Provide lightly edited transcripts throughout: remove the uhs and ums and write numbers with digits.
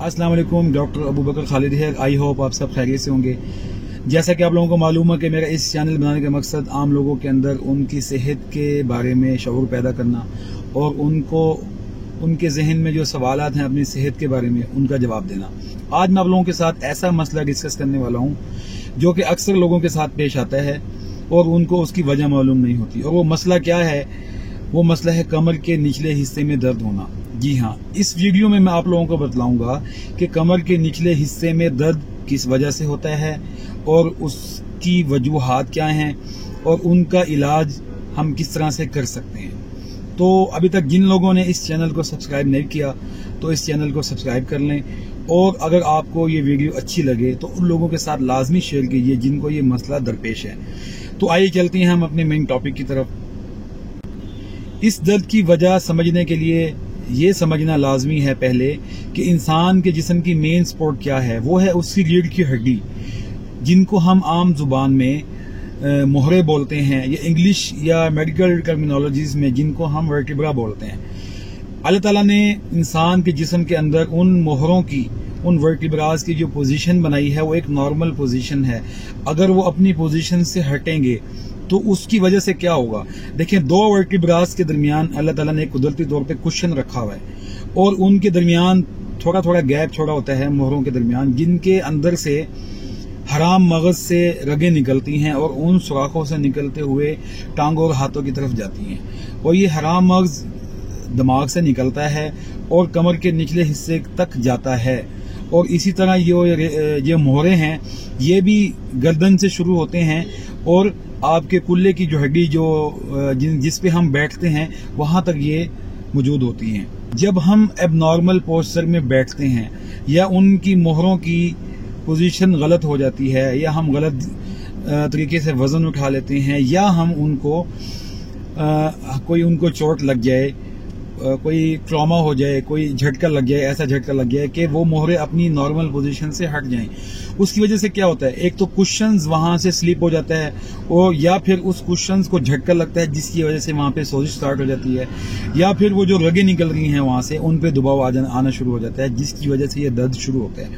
अस्सलाम वालेकुम, डॉक्टर अबू बकर खालिद है। आई होप आप सब खैरियत से होंगे। जैसा कि आप लोगों को मालूम है कि मेरा इस चैनल बनाने का मकसद आम लोगों के अंदर उनकी सेहत के बारे में शऊर पैदा करना और उनको उनके जहन में जो सवालात हैं अपनी सेहत के बारे में उनका जवाब देना। आज मैं आप लोगों के साथ ऐसा मसला डिस्कस करने वाला हूँ जो कि अक्सर लोगों के साथ पेश आता है और उनको उसकी वजह मालूम नहीं होती। और वो मसला क्या है? वो मसला है कमर के निचले हिस्से में दर्द होना। जी हाँ, इस वीडियो में मैं आप लोगों को बतलाऊंगा कि कमर के निचले हिस्से में दर्द किस वजह से होता है और उसकी वजूहात क्या हैं और उनका इलाज हम किस तरह से कर सकते हैं। तो अभी तक जिन लोगों ने इस चैनल को सब्सक्राइब नहीं किया तो इस चैनल को सब्सक्राइब कर लें, और अगर आपको ये वीडियो अच्छी लगे तो उन लोगों के साथ लाजमी शेयर कीजिए जिनको ये मसला दरपेश है। तो आइए चलते हैं हम अपने मेन टॉपिक की तरफ। इस दर्द की वजह समझने के लिए ये समझना लाजमी है पहले कि इंसान के जिस्म की मेन सपोर्ट क्या है। वो है उसकी रीढ़ की हड्डी, जिनको हम आम जुबान में मोहरे बोलते हैं, या इंग्लिश या मेडिकल टर्मिनोलॉजीज में जिनको हम वर्टिब्रा बोलते हैं। अल्लाह ताला ने इंसान के जिस्म के अंदर उन मोहरों की, उन वर्टिब्राज की जो पोजीशन बनाई है वो एक नॉर्मल पोजीशन है। अगर वो अपनी पोजीशन से हटेंगे तो उसकी वजह से क्या होगा? देखिए, दो वर्टिब्रास के दरमियान अल्लाह ताला ने कुदरती तौर पे कुशन रखा हुआ है और उनके दरमियान थोड़ा थोड़ा गैप छोड़ा होता है मोहरों के दरमियान, जिनके अंदर से हराम मगज से रगें निकलती हैं और उन सुराखों से निकलते हुए टांगों और हाथों की तरफ जाती हैं। और ये हराम मगज दिमाग से निकलता है और कमर के निचले हिस्से तक जाता है। और इसी तरह ये मोहरे हैं, ये भी गर्दन से शुरू होते हैं और आपके कुल्ले की जो हड्डी जिस पे हम बैठते हैं वहां तक ये मौजूद होती हैं। जब हम एबनॉर्मल पोस्चर में बैठते हैं या उनकी मोहरों की पोजीशन गलत हो जाती है या हम गलत तरीके से वजन उठा लेते हैं या हम कोई उनको चोट लग जाए, कोई ट्रॉमा हो जाए, कोई झटका लग जाए, ऐसा झटका लग जाए कि वो मोहरे अपनी नॉर्मल पोजीशन से हट जाएं, उसकी वजह से क्या होता है? एक तो कुशन्स वहां से स्लिप हो जाता है और या फिर उस कुशन्स को झटका लगता है जिसकी वजह से वहां पे सोजिश स्टार्ट हो जाती है, या फिर वो जो रगें निकल रही हैं वहां से उन पे दबाव आना शुरू हो जाता है जिसकी वजह से ये दर्द शुरू होता है।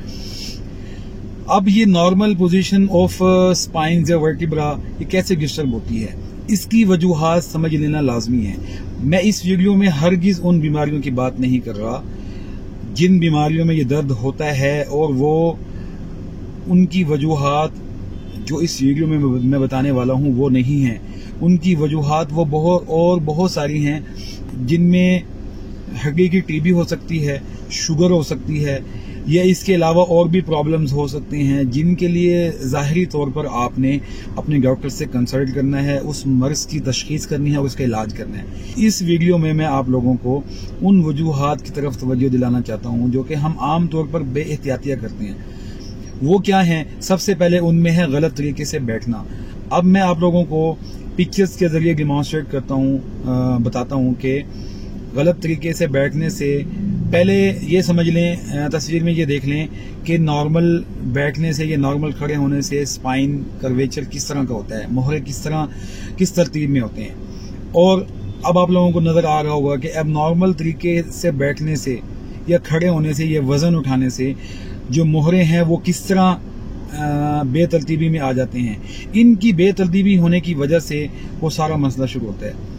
अब ये नॉर्मल पोजीशन ऑफ स्पाइन या वर्टिब्रा ये कैसे डिस्टर्ब होती है, इसकी वजूहात समझ लेना लाजमी है। मैं इस वीडियो में हरगिज उन बीमारियों की बात नहीं कर रहा जिन बीमारियों में ये दर्द होता है, और वो उनकी वजूहात जो इस वीडियो में मैं बताने वाला हूँ वो नहीं है। उनकी वजूहात वो बहुत सारी हैं, जिनमें हड्डी की टीबी हो सकती है, शुगर हो सकती है, या इसके अलावा और भी प्रॉब्लम्स हो सकते हैं जिनके लिए ज़ाहिरी तौर पर आपने अपने डॉक्टर से कंसल्ट करना है, उस मर्ज की तशखीस करनी है, उसका इलाज करना है। इस वीडियो में मैं आप लोगों को उन वजूहात की तरफ तवज्जो दिलाना चाहता हूं जो कि हम आम तौर पर बेएहतियातियां करते हैं। वो क्या हैं? सबसे पहले उनमें है गलत तरीके से बैठना। अब मैं आप लोगों को पिक्चर्स के जरिए डिमॉन्स्ट्रेट करता हूँ, बताता हूँ कि गलत तरीके से बैठने से पहले ये समझ लें, तस्वीर में ये देख लें कि नॉर्मल बैठने से या नॉर्मल खड़े होने से स्पाइन कर्वेचर किस तरह का होता है, मोहरे किस तरतीब में होते हैं। और अब आप लोगों को नजर आ रहा होगा कि एबनॉर्मल तरीके से बैठने से या खड़े होने से या वजन उठाने से जो मोहरे हैं वो किस तरह बेतरतीबी में आ जाते हैं। इनकी बेतरतीबी होने की वजह से वो सारा मसला शुरू होता है।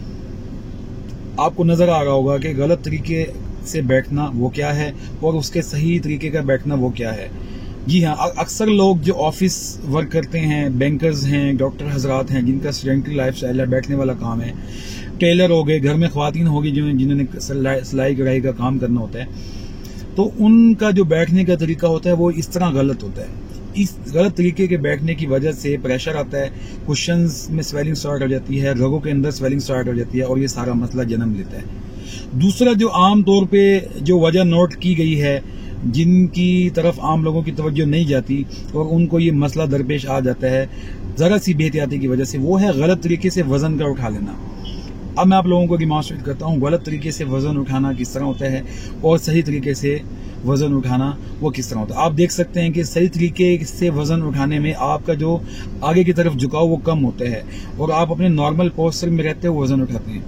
आपको नजर आ रहा होगा कि गलत तरीके से बैठना वो क्या है और उसके सही तरीके का बैठना वो क्या है। जी हाँ, अक्सर लोग जो ऑफिस वर्क करते हैं, बैंकर्स हैं, डॉक्टर हजरात हैं, जिनका सेडेंटरी लाइफस्टाइल है, बैठने वाला काम है, टेलर हो गए, घर में ख्वातीन होगी जिन्होंने सिलाई कढ़ाई का काम करना होता है, तो उनका जो बैठने का तरीका होता है वो इस तरह गलत होता है। इस गलत तरीके के बैठने की वजह से प्रेशर आता है, कुशन्स में स्वेलिंग स्टार्ट हो जाती है, रगों के अंदर स्वेलिंग स्टार्ट हो जाती है और ये सारा मसला जन्म लेता है। दूसरा जो आम तौर पे जो वजह नोट की गई है, जिनकी तरफ आम लोगों की तवज्जो नहीं जाती और उनको ये मसला दरपेश आ जाता है जरा सी बेहतियाती की वजह से, वो है गलत तरीके से वजन का उठा लेना। अब मैं आप लोगों को डिमॉन्स्ट्रेट करता हूँ गलत तरीके से वजन उठाना किस तरह होता है और सही तरीके से वजन उठाना वो किस तरह होता है। आप देख सकते हैं कि सही तरीके से वजन उठाने में आपका जो आगे की तरफ झुकाव वो कम होता है और आप अपने नॉर्मल पोस्चर में रहते हुए वजन उठाते हैं।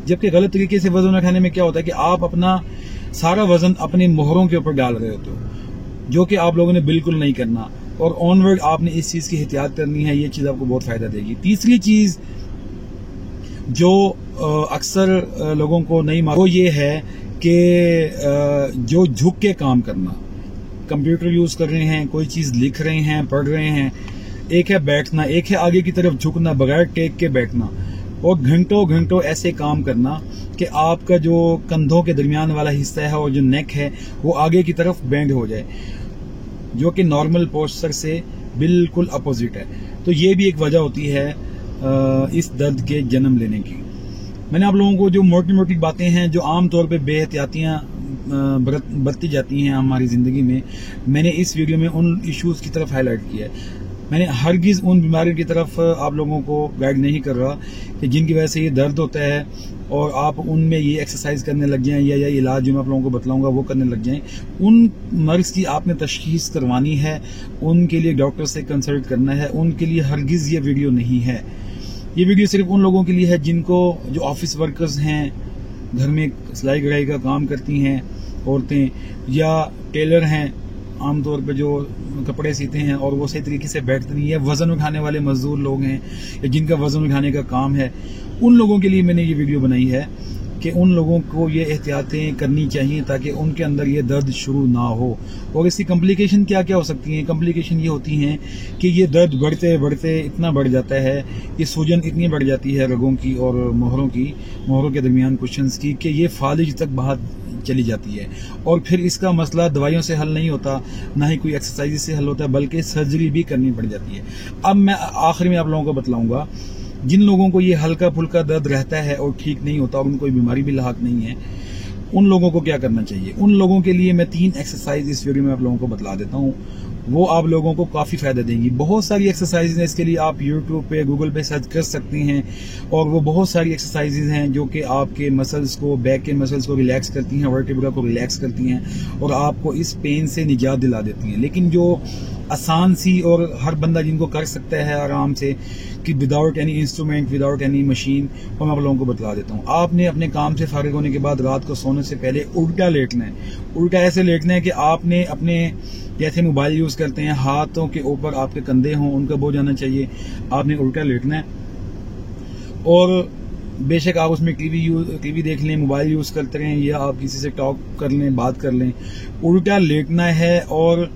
जबकि गलत तरीके से वजन उठाने में क्या होता है कि आप अपना सारा वजन अपनी मोहरों के ऊपर डाल रहे होते हो जो कि आप लोगों ने बिल्कुल नहीं करना, और ऑनवर्ड आपने इस चीज़ की एहतियात करनी है। ये चीज़ आपको बहुत फ़ायदा देगी। तीसरी चीज़ जो अक्सर लोगों को नहीं मालूम, वो ये है कि जो झुक के काम करना, कंप्यूटर यूज़ कर रहे हैं, कोई चीज़ लिख रहे हैं, पढ़ रहे हैं, एक है बैठना, एक है आगे की तरफ झुकना बगैर टेक के बैठना, और घंटों घंटों ऐसे काम करना कि आपका जो कंधों के दरमियान वाला हिस्सा है और जो नेक है वो आगे की तरफ बेंड हो जाए, जो कि नॉर्मल पोस्चर से बिल्कुल अपोजिट है। तो ये भी एक वजह होती है इस दर्द के जन्म लेने की। मैंने आप लोगों को जो मोटी मोटी बातें हैं जो आम तौर पे बेहतियातियाँ बरती जाती हैं हमारी ज़िंदगी में, मैंने इस वीडियो में उन इश्यूज़ की तरफ हाईलाइट किया है। मैंने हरगिज़ उन बीमारियों की तरफ आप लोगों को गाइड नहीं कर रहा कि जिनकी वजह से ये दर्द होता है और आप उनमें ये एक्सरसाइज करने लग जाएं या इलाज जो मैं आप लोगों को बतलाऊंगा वो करने लग जाएं। उन मर्ज़ की आपने तशख़ीस करवानी है, उनके लिए डॉक्टर से कंसल्ट करना है, उनके लिए हरगिज़ ये वीडियो नहीं है। ये वीडियो सिर्फ उन लोगों के लिए है जिनको, जो ऑफिस वर्कर्स हैं, घर में सिलाई कढ़ाई का काम करती हैं औरतें, या टेलर हैं आमतौर पे जो कपड़े सीते हैं और वो सही तरीके से बैठते नहीं है, वजन उठाने वाले मजदूर लोग हैं या जिनका वजन उठाने का काम है, उन लोगों के लिए मैंने ये वीडियो बनाई है कि उन लोगों को ये एहतियातें करनी चाहिए ताकि उनके अंदर ये दर्द शुरू ना हो। और इसकी कम्प्लिकेशन क्या क्या हो सकती हैं? कम्प्लिकेशन ये होती हैं कि ये दर्द बढ़ते बढ़ते इतना बढ़ जाता है, ये सूजन इतनी बढ़ जाती है रगों की और मोहरों के दरमियान कुशन्स की, कि ये फालिज तक बाहर चली जाती है। और फिर इसका मसला दवाइयों से हल नहीं होता, ना ही कोई एक्सरसाइज से हल होता है, बल्कि सर्जरी भी करनी पड़ जाती है। अब मैं आखिर में आप लोगों को बतलाऊंगा, जिन लोगों को ये हल्का फुल्का दर्द रहता है और ठीक नहीं होता और उनको कोई बीमारी भी लाहक नहीं है, उन लोगों को क्या करना चाहिए। उन लोगों के लिए मैं 3 एक्सरसाइज इस वीडियो में आप लोगों को बतला देता हूँ, वो आप लोगों को काफ़ी फ़ायदा देंगी। बहुत सारी एक्सरसाइज हैं, इसके लिए आप यूट्यूब पे, गूगल पे सर्च कर सकते हैं, और वो बहुत सारी एक्सरसाइजेज हैं जो कि आपके मसल्स को, बैक के मसल्स को रिलैक्स करती हैं, वर्टिब्रा को रिलैक्स करती हैं और आपको इस पेन से निजात दिला देती हैं। लेकिन जो आसान सी और हर बंदा जिनको कर सकता है आराम से, कि without any instrument, without any machine, वो मैं आप लोगों को बतला देता हूँ। आपने अपने काम से फारिग होने के बाद रात को सोने से पहले उल्टा लेटना है। उल्टा ऐसे लेटना है कि आपने अपने, जैसे मोबाइल यूज़ करते हैं, हाथों के ऊपर आपके कंधे हों, उनका बोझ आना चाहिए, आपने उल्टा लेटना है। और बेशक आप उसमें टीवी देख लें, मोबाइल यूज़ करते रहें, या आप किसी से टॉक कर लें, बात कर लें, उल्टा लेटना है और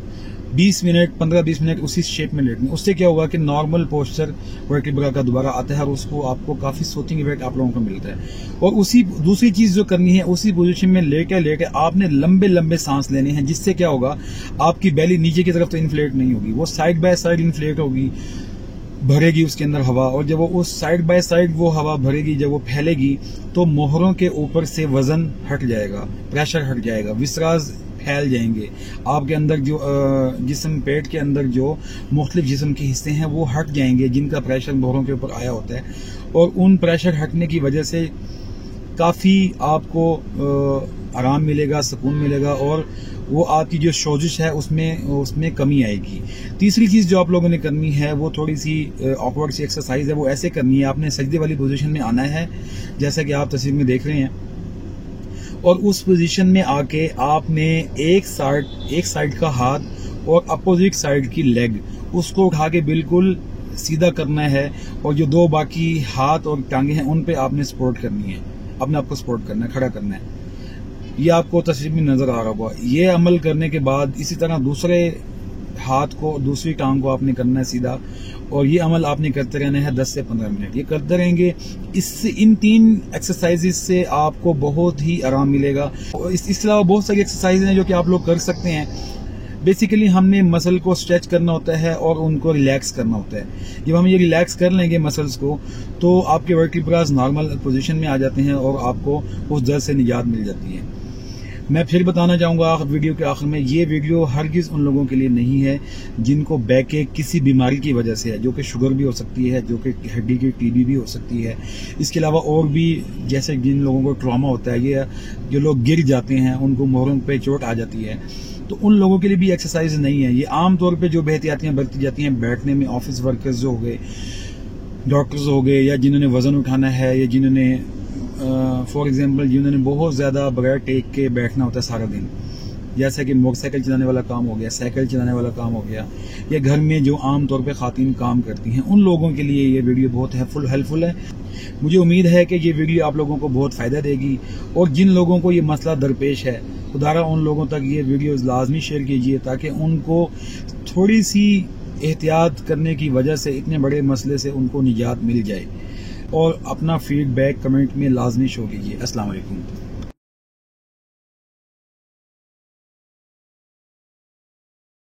20 मिनट, 15-20 मिनट उसी शेप में लेटना। उससे क्या होगा कि नॉर्मल पोस्चर वर्टिब्रा का दोबारा आता है और उसको आपको काफ़ी सोथिंग इफेक्ट आप लोगों को मिलता है। और उसी दूसरी चीज़ जो करनी है, उसी पोजीशन में लेटे आपने लंबे लंबे सांस लेने हैं, जिससे क्या होगा, आपकी बेली नीचे की तरफ तो इन्फ्लेट नहीं होगी, वो साइड बाय साइड इन्फ्लेट होगी, भरेगी उसके अंदर हवा, और जब वो उस साइड बाय साइड वो हवा भरेगी, जब वो फैलेगी तो मोहरों के ऊपर से वजन हट जाएगा, प्रेशर हट जाएगा, विसराज फैल जाएंगे, आपके अंदर जो जिस्म, पेट के अंदर जो मुख्तलिफ जिस्म के हिस्से हैं वो हट जाएंगे, जिनका प्रेशर मोहरों के ऊपर आया होता है। और उन प्रेशर हटने की वजह से काफ़ी आपको आराम मिलेगा, सुकून मिलेगा, और वो आपकी जो सोजिश है उसमें कमी आएगी। तीसरी चीज़ जो आप लोगों ने करनी है वो थोड़ी सी ऑकवर्ड सी एक्सरसाइज है, वो ऐसे करनी है, आपने सजदे वाली पोजीशन में आना है, जैसा कि आप तस्वीर में देख रहे हैं, और उस पोजीशन में आके आपने एक साइड का हाथ और अपोजिट साइड की लेग, उसको उठा के बिल्कुल सीधा करना है, और जो 2 बाकी हाथ और टांगे हैं उन पे आपने सपोर्ट करनी है, अपने आप को सपोर्ट करना है, खड़ा करना है। ये आपको तस्वीर में नजर आ रहा होगा। ये अमल करने के बाद इसी तरह दूसरे हाथ को, दूसरी टांग को आपने करना है सीधा, और ये अमल आपने करते रहना है 10 से 15 मिनट। ये करते रहेंगे, इससे, इन 3 एक्सरसाइजेज से आपको बहुत ही आराम मिलेगा। इसके अलावा बहुत सारी एक्सरसाइज हैं जो कि आप लोग कर सकते हैं। बेसिकली हमने मसल को स्ट्रेच करना होता है और उनको रिलैक्स करना होता है। जब हम ये रिलैक्स कर लेंगे मसल्स को, तो आपके वर्टिब्रास नॉर्मल पोजीशन में आ जाते हैं और आपको उस दर्द से निजात मिल जाती है। मैं फिर बताना चाहूँगा वीडियो के आखिर में, ये वीडियो हरगिज़ उन लोगों के लिए नहीं है जिनको बैक एक किसी बीमारी की वजह से है, जो कि शुगर भी हो सकती है, जो कि हड्डी की टीबी भी हो सकती है। इसके अलावा और भी, जैसे जिन लोगों को ट्रॉमा होता है, ये जो लोग गिर जाते हैं, उनको मोहरों पे चोट आ जाती है, तो उन लोगों के लिए भी एक्सरसाइज नहीं है। ये आम तौर पे जो बेहतियातियाँ बरती जाती हैं बैठने में, ऑफिस वर्कर्स जो हो गए, डॉक्टर्स हो गए, या जिन्होंने वजन उठाना है, या जिन्होंने फॉर एग्जांपल जिन्होंने बहुत ज़्यादा बगैर टेक के बैठना होता है सारा दिन, जैसा कि मोटरसाइकिल चलाने वाला काम हो गया, साइकिल चलाने वाला काम हो गया, या घर में जो आम तौर पे खातन काम करती हैं, उन लोगों के लिए ये वीडियो बहुत हेल्पफुल है। मुझे उम्मीद है कि ये वीडियो आप लोगों को बहुत फ़ायदा देगी, और जिन लोगों को ये मसला दरपेश है, खुदारा उन लोगों तक ये वीडियो लाजमी शेयर कीजिए ताकि उनको थोड़ी सी एहतियात करने की वजह से इतने बड़े मसले से उनको निजात मिल जाए। और अपना फीडबैक कमेंट में लाजमी शो कीजिए। अस्सलाम वालेकुम।